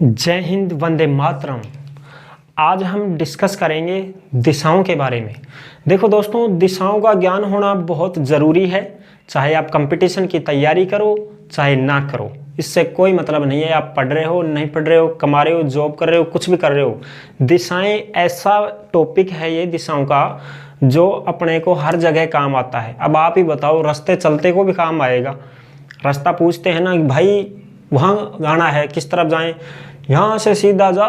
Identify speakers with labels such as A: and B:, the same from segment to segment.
A: जय हिंद, वंदे मातरम। आज हम डिस्कस करेंगे दिशाओं के बारे में। देखो दोस्तों, दिशाओं का ज्ञान होना बहुत ज़रूरी है। चाहे आप कंपटीशन की तैयारी करो चाहे ना करो, इससे कोई मतलब नहीं है। आप पढ़ रहे हो नहीं पढ़ रहे हो, कमा रहे हो, जॉब कर रहे हो, कुछ भी कर रहे हो, दिशाएं ऐसा टॉपिक है ये दिशाओं का जो अपने को हर जगह काम आता है। अब आप ही बताओ, रास्ते चलते को भी काम आएगा। रास्ता पूछते हैं ना भाई, वहाँ जाना है, किस तरफ जाएं? यहाँ से सीधा जा,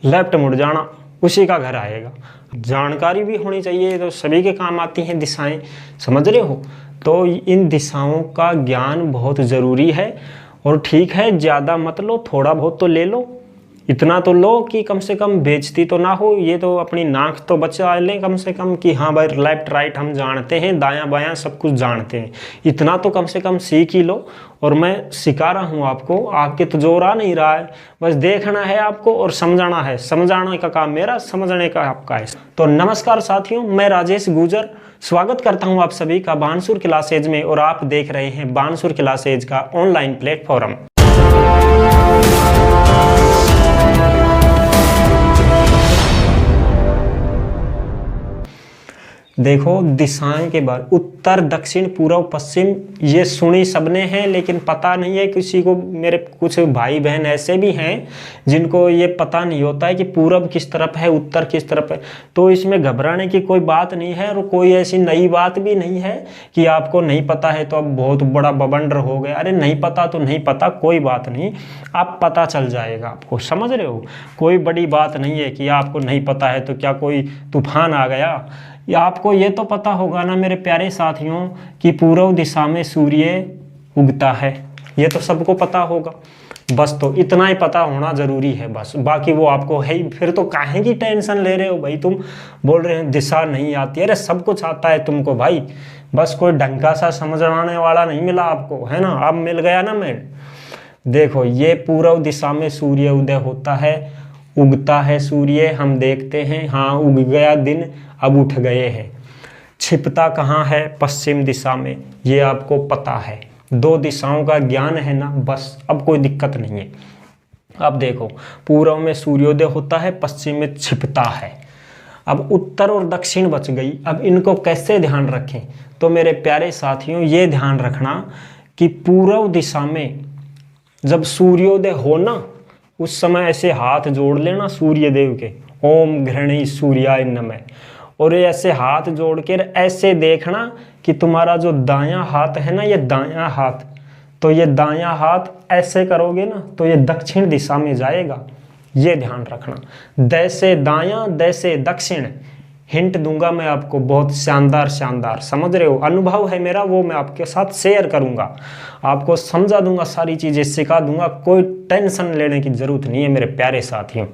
A: लेफ्ट मुड़ जाना, उसी का घर आएगा। जानकारी भी होनी चाहिए, तो सभी के काम आती हैं दिशाएं, समझ रहे हो? तो इन दिशाओं का ज्ञान बहुत ज़रूरी है। और ठीक है, ज़्यादा मत लो, थोड़ा बहुत तो ले लो। इतना तो लो कि कम से कम बेइज्जती तो ना हो। ये तो अपनी नाक तो बचा लें कम से कम कि हाँ भाई, लेफ्ट राइट हम जानते हैं, दायां बायां सब कुछ जानते हैं। इतना तो कम से कम सीख ही लो। और मैं सिखा रहा हूँ आपको, आपके तो जोर आ नहीं रहा है, बस देखना है आपको और समझाना है। समझाने का काम मेरा, समझने का आपका है। तो नमस्कार साथियों, मैं राजेश गुजर स्वागत करता हूँ आप सभी का बानसुर क्लासेज में। और आप देख रहे हैं बानसुर क्लासेज का ऑनलाइन प्लेटफॉर्म। देखो, दिशाएं के बारे, उत्तर दक्षिण पूर्व पश्चिम, ये सुनी सबने हैं, लेकिन पता नहीं है किसी को। मेरे कुछ भाई बहन ऐसे भी हैं जिनको ये पता नहीं होता है कि पूर्व किस तरफ है, उत्तर किस तरफ है। तो इसमें घबराने की कोई बात नहीं है, और कोई ऐसी नई बात भी नहीं है कि आपको नहीं पता है तो अब बहुत बड़ा बवंडर हो गया। अरे नहीं पता तो नहीं पता, कोई बात नहीं, आप पता चल जाएगा आपको, समझ रहे हो? कोई बड़ी बात नहीं है कि आपको नहीं पता है तो क्या कोई तूफान आ गया। या आपको ये तो पता होगा ना मेरे प्यारे साथियों कि पूर्व दिशा में सूर्य उगता है, ये तो सबको पता होगा। बस तो इतना ही पता होना जरूरी है बस, बाकी वो आपको है ही। फिर तो काहे की टेंशन ले रहे हो भाई? तुम बोल रहे हैं दिशा नहीं आती, अरे सब कुछ आता है तुमको भाई, बस कोई ढंग सा समझाने वाला नहीं मिला आपको, है ना? अब मिल गया ना मेल। देखो, ये पूर्व दिशा में सूर्य उदय होता है, उगता है सूर्य, हम देखते हैं, हाँ उग गया दिन, अब उठ गए हैं। छिपता कहाँ है? पश्चिम दिशा में, ये आपको पता है। दो दिशाओं का ज्ञान है ना, बस अब कोई दिक्कत नहीं है। अब देखो, पूर्व में सूर्योदय होता है, पश्चिम में छिपता है। अब उत्तर और दक्षिण बच गई, अब इनको कैसे ध्यान रखें? तो मेरे प्यारे साथियों, ये ध्यान रखना कि पूर्व दिशा में जब सूर्योदय हो ना, उस समय ऐसे हाथ जोड़ लेना सूर्य देव के, ओम घृणी सूर्याय नमः। और ये ऐसे हाथ जोड़ के ऐसे देखना कि तुम्हारा जो दायां हाथ है ना, ये दायां हाथ, तो ये दायां हाथ ऐसे करोगे ना तो ये दक्षिण दिशा में जाएगा। ये ध्यान रखना, दैसे दायां दैसे दक्षिण। हिंट दूंगा मैं आपको, बहुत शानदार शानदार, समझ रहे हो? अनुभव है मेरा, वो मैं आपके साथ शेयर करूंगा, आपको समझा दूंगा, सारी चीजें सिखा दूंगा। कोई टेंशन लेने की जरूरत नहीं है मेरे प्यारे साथियों।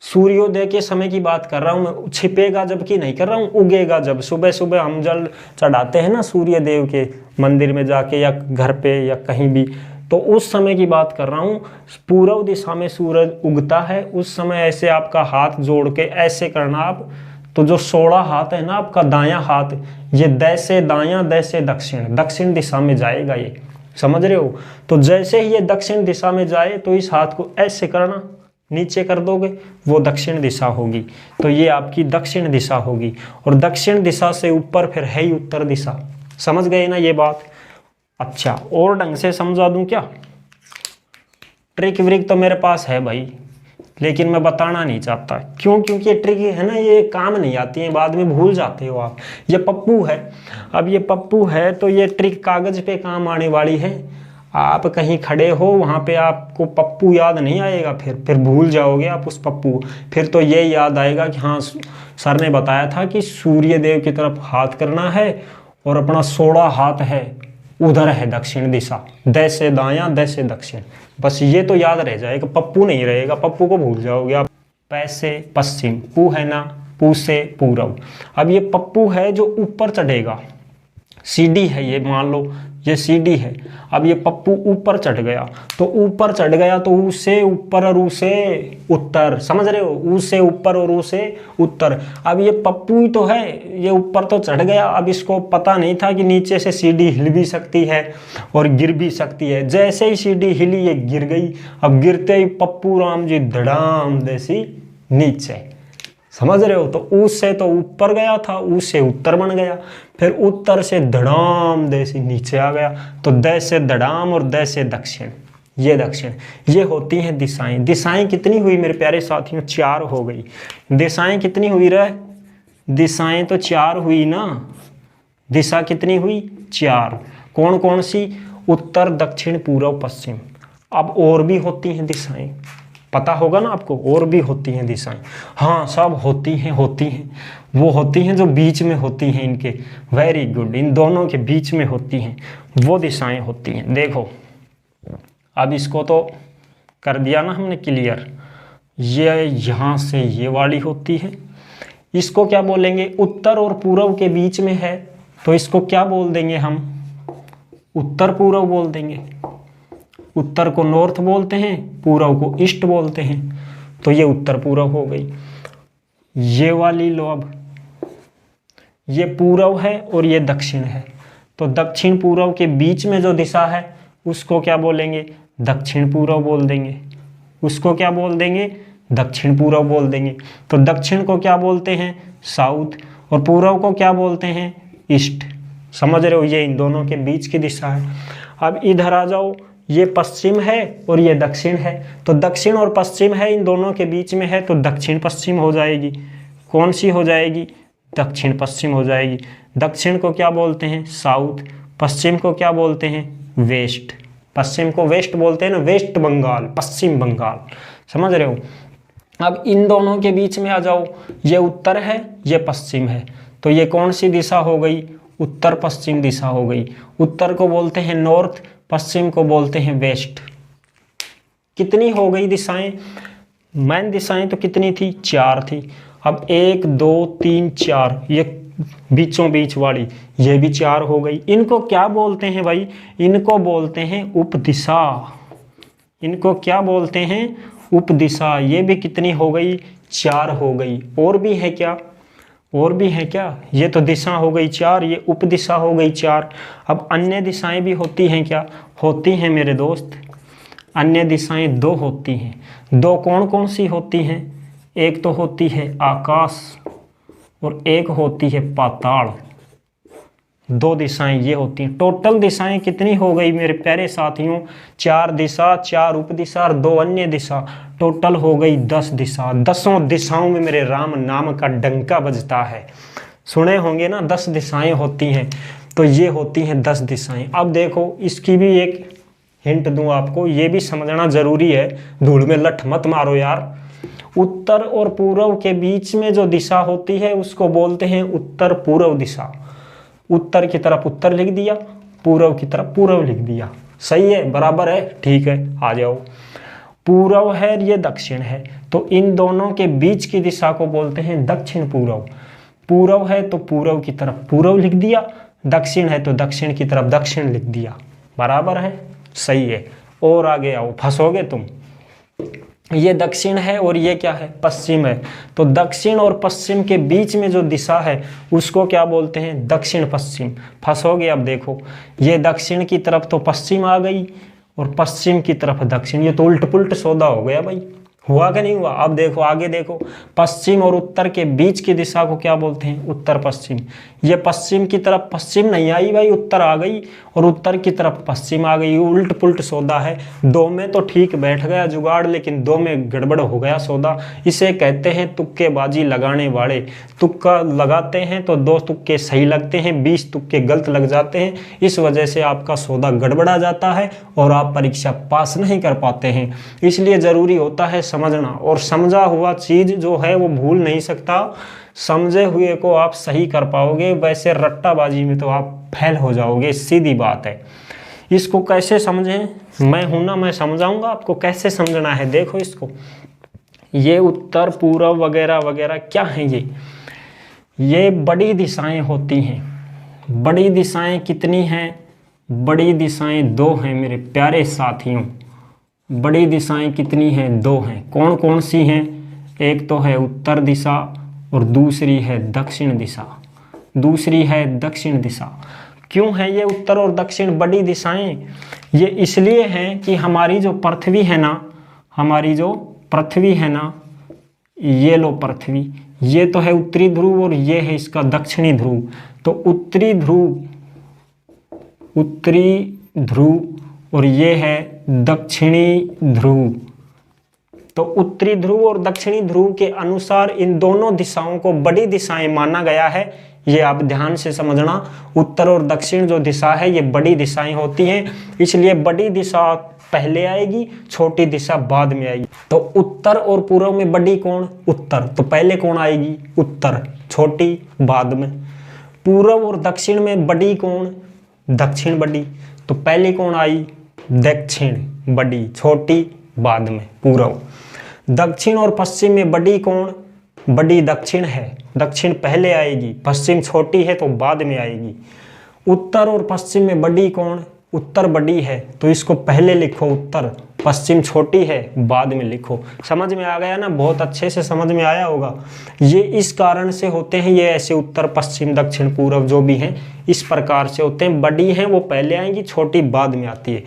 A: सूर्योदय के समय की बात कर रहा हूँ मैं, छिपेगा जबकि नहीं कर रहा हूँ, उगेगा जब। सुबह सुबह हम जल चढ़ाते हैं ना सूर्य देव के, मंदिर में जाके या घर पे या कहीं भी, तो उस समय की बात कर रहा हूँ। पूर्व दिशा में सूरज उगता है, उस समय ऐसे आपका हाथ जोड़ के ऐसे करना आप। तो जो 16 हाथ है ना आपका दायां हाथ, ये दैसे दायां दैसे दक्षिण, दक्षिण दिशा में जाएगा ये, समझ रहे हो? तो जैसे ही ये दक्षिण दिशा में जाए तो इस हाथ को ऐसे करना, नीचे कर दोगे, वो दक्षिण दिशा होगी। तो ये आपकी दक्षिण दिशा होगी। और दक्षिण दिशा से ऊपर फिर है ही उत्तर दिशा। समझ गए ना ये बात? अच्छा, और ढंग से समझा दूं क्या? ट्रिक व्रिक तो मेरे पास है भाई, लेकिन मैं बताना नहीं चाहता। क्यों? क्योंकि ये ट्रिक है ना, ये काम नहीं आती है, बाद में भूल जाते हो आप। ये पप्पू है, अब ये पप्पू है तो ये ट्रिक कागज पे काम आने वाली है। आप कहीं खड़े हो, वहाँ पे आपको पप्पू याद नहीं आएगा, फिर भूल जाओगे आप उस पप्पू। फिर तो ये याद आएगा कि हाँ, सर ने बताया था कि सूर्य देव की तरफ हाथ करना है और अपना 16 हाथ है, उधर है दक्षिण दिशा, दैसे दायां दैसे दक्षिण। बस ये तो याद रह जाएगा, पप्पू नहीं रहेगा, पप्पू को भूल जाओगे आप। पैसे पश्चिम, पू है ना, पू से पूरब। अब ये पप्पू है जो ऊपर चढ़ेगा, सीढ़ी है ये, मान लो ये CD है। अब ये पप्पू ऊपर चढ़ गया, तो ऊपर चढ़ गया तो ऊ से ऊपर और ऊ से उत्तर, समझ रहे हो, ऊ से ऊपर और ऊ से उत्तर। अब ये पप्पू ही तो है, ये ऊपर तो चढ़ गया, अब इसको पता नहीं था कि नीचे से CD हिल भी सकती है और गिर भी सकती है। जैसे ही CD हिली ये गिर गई। अब गिरते ही पप्पू राम जी धड़ाम देसी नीचे, समझ रहे हो। तो ऊ से तो ऊपर गया था, ऊ से उत्तर बन गया, फिर उत्तर से धड़ाम दे से नीचे आ गया। तो द से धड़ाम और द से दक्षिण, ये दक्षिण, ये होती हैं दिशाएं। दिशाएं कितनी हुई मेरे प्यारे साथियों? 4 हो गई। दिशाएं कितनी हुई रे? दिशाएं तो 4 हुई ना। दिशा कितनी हुई? 4। कौन कौन सी? उत्तर, दक्षिण, पूर्व, पश्चिम। अब और भी होती हैं दिशाएं, पता होगा ना आपको, और भी होती हैं दिशाएं। हाँ, सब होती हैं। वो होती हैं जो बीच में होती हैं इनके। वेरी गुड, इन दोनों के बीच में होती हैं वो दिशाएं होती हैं। देखो अब इसको तो कर दिया ना हमने क्लियर। ये यहाँ से ये वाली होती है, इसको क्या बोलेंगे? उत्तर और पूर्व के बीच में है, तो इसको क्या बोल देंगे हम? उत्तर पूर्व बोल देंगे। उत्तर को नॉर्थ बोलते हैं, पूर्व को ईस्ट बोलते हैं, तो ये उत्तर पूर्व हो गई। ये वाली लो, अब ये पूर्व है और ये दक्षिण है, तो दक्षिण पूर्व के बीच में जो दिशा है उसको क्या बोलेंगे? दक्षिण पूर्व बोल देंगे। उसको क्या बोल देंगे? दक्षिण पूर्व बोल देंगे। तो दक्षिण को क्या बोलते हैं? साउथ, और पूर्व को क्या बोलते हैं? ईस्ट। समझ रहे हो, ये इन दोनों के बीच की दिशा है। अब इधर आ जाओ, ये पश्चिम है और ये दक्षिण है, तो दक्षिण और पश्चिम है, इन दोनों के बीच में है, तो दक्षिण पश्चिम हो जाएगी। कौन सी हो जाएगी? दक्षिण पश्चिम हो जाएगी। दक्षिण को क्या बोलते हैं? साउथ। पश्चिम को क्या बोलते हैं? वेस्ट। पश्चिम को वेस्ट बोलते हैं ना, वेस्ट बंगाल, पश्चिम बंगाल, समझ रहे हो। अब इन दोनों के बीच में आ जाओ, ये उत्तर है, ये पश्चिम है, तो ये कौन सी दिशा हो गई? उत्तर पश्चिम दिशा हो गई। उत्तर को बोलते हैं नॉर्थ, पश्चिम को बोलते हैं वेस्ट। कितनी हो गई दिशाएं? मेन दिशाएं तो कितनी थी? 4 थी। अब 1 2 3 4, ये बीचों बीच वाली ये भी 4 हो गई। इनको क्या बोलते हैं भाई? इनको बोलते हैं उपदिशा। इनको क्या बोलते हैं? उपदिशा। ये भी कितनी हो गई? 4 हो गई। और भी है क्या? और भी है क्या? ये तो दिशा हो गई 4, ये उपदिशा हो गई 4। अब अन्य दिशाएं भी होती हैं क्या? होती हैं मेरे दोस्त। अन्य दिशाएं 2 होती हैं। 2 कौन कौन सी होती हैं? एक तो होती है आकाश और एक होती है पाताल। 2 दिशाएं ये होती हैं। टोटल दिशाएं कितनी हो गई मेरे प्यारे साथियों? 4 दिशा, 4 उपदिशा और 2 अन्य दिशा, टोटल हो गई 10 दिशा। 10 दिशाओं में मेरे राम नाम का डंका बजता है। सुने होंगे ना, 10 दिशाएं होती हैं, तो ये होती हैं 10 दिशाएं। अब देखो, इसकी भी एक हिंट दूं आपको, ये भी समझना जरूरी है, धूल में लठ मत मारो यार। उत्तर और पूर्व के बीच में जो दिशा होती है उसको बोलते हैं उत्तर पूर्व दिशा। उत्तर की तरफ उत्तर लिख दिया, पूर्व की तरफ पूर्व लिख दिया। सही है, बराबर है, ठीक है, आ जाओ। पूर्व है, ये दक्षिण है, तो इन दोनों के बीच की दिशा को बोलते हैं दक्षिण पूर्व। पूर्व है तो पूर्व की तरफ पूर्व लिख दिया, दक्षिण है तो दक्षिण की तरफ दक्षिण लिख दिया। बराबर है, सही है। और आगे आओ, फंसोगे तुम। ये दक्षिण है और ये क्या है? पश्चिम है, तो दक्षिण और पश्चिम के बीच में जो दिशा है उसको क्या बोलते हैं? दक्षिण पश्चिम। फंसोगे। अब देखो, ये दक्षिण की तरफ तो पश्चिम आ गई और पश्चिम की तरफ दक्षिण, ये तो उल्ट पुल्ट सौदा हो गया भाई। हुआ कि नहीं हुआ? अब देखो, आगे देखो, पश्चिम और उत्तर के बीच की दिशा को क्या बोलते हैं? उत्तर पश्चिम। ये पश्चिम की तरफ पश्चिम नहीं आई भाई, उत्तर आ गई, और उत्तर की तरफ पश्चिम आ गई। उल्ट पुल्ट सौदा है। 2 में तो ठीक बैठ गया जुगाड़, लेकिन 2 में गड़बड़ हो गया सौदा। इसे कहते हैं तुक्केबाजी लगाने वाले। तुक्का लगाते हैं तो 2 तुक्के सही लगते हैं, 20 तुक्के गलत लग जाते हैं। इस वजह से आपका सौदा गड़बड़ा जाता है और आप परीक्षा पास नहीं कर पाते हैं। इसलिए ज़रूरी होता है समझना, और समझा हुआ चीज़ जो है वो भूल नहीं सकता। समझे हुए को आप सही कर पाओगे, वैसे रट्टाबाजी में तो आप फेल हो जाओगे, सीधी बात है। इसको कैसे समझें? मैं हूं ना, मैं समझाऊंगा आपको कैसे समझना है। देखो इसको, ये उत्तर पूर्व वगैरह वगैरह क्या है? ये बड़ी दिशाएं होती हैं। बड़ी दिशाएं कितनी हैं? बड़ी दिशाएं दो हैं मेरे प्यारे साथियों। बड़ी दिशाएं कितनी हैं? दो हैं। कौन कौन सी हैं? एक तो है उत्तर दिशा और दूसरी है दक्षिण दिशा। दूसरी है दक्षिण दिशा। क्यों है ये उत्तर और दक्षिण बड़ी दिशाएं? ये इसलिए हैं कि हमारी जो पृथ्वी है ना, हमारी जो पृथ्वी है ना, ये लो पृथ्वी, ये तो है उत्तरी ध्रुव और ये है इसका दक्षिणी ध्रुव। तो उत्तरी ध्रुव और ये है दक्षिणी ध्रुव। तो उत्तरी ध्रुव और दक्षिणी ध्रुव के अनुसार इन दोनों दिशाओं को बड़ी दिशाएं माना गया है। ये आप ध्यान से समझना, उत्तर और दक्षिण जो दिशा है ये बड़ी दिशाएं होती हैं, इसलिए बड़ी दिशा पहले आएगी, छोटी दिशा बाद में आएगी। तो उत्तर और पूर्व में बड़ी कौन? उत्तर। तो पहले कौन आएगी? उत्तर, छोटी बाद में। पूर्व और दक्षिण में बड़ी कौन? दक्षिण बड़ी। तो पहले कौन आई? दक्षिण बड़ी, छोटी बाद में पूर्व। दक्षिण और पश्चिम में बड़ी कौन? बड़ी दक्षिण है, दक्षिण पहले आएगी, पश्चिम छोटी है तो बाद में आएगी। उत्तर और पश्चिम में बड़ी कौन? उत्तर बड़ी है, तो इसको पहले लिखो उत्तर, पश्चिम छोटी है बाद में लिखो। समझ में आ गया ना? बहुत अच्छे से समझ में आया होगा। ये इस कारण से होते हैं, ये ऐसे उत्तर पश्चिम दक्षिण पूर्व जो भी हैं इस प्रकार से होते हैं। बड़ी हैं वो पहले आएंगी, छोटी बाद में आती है।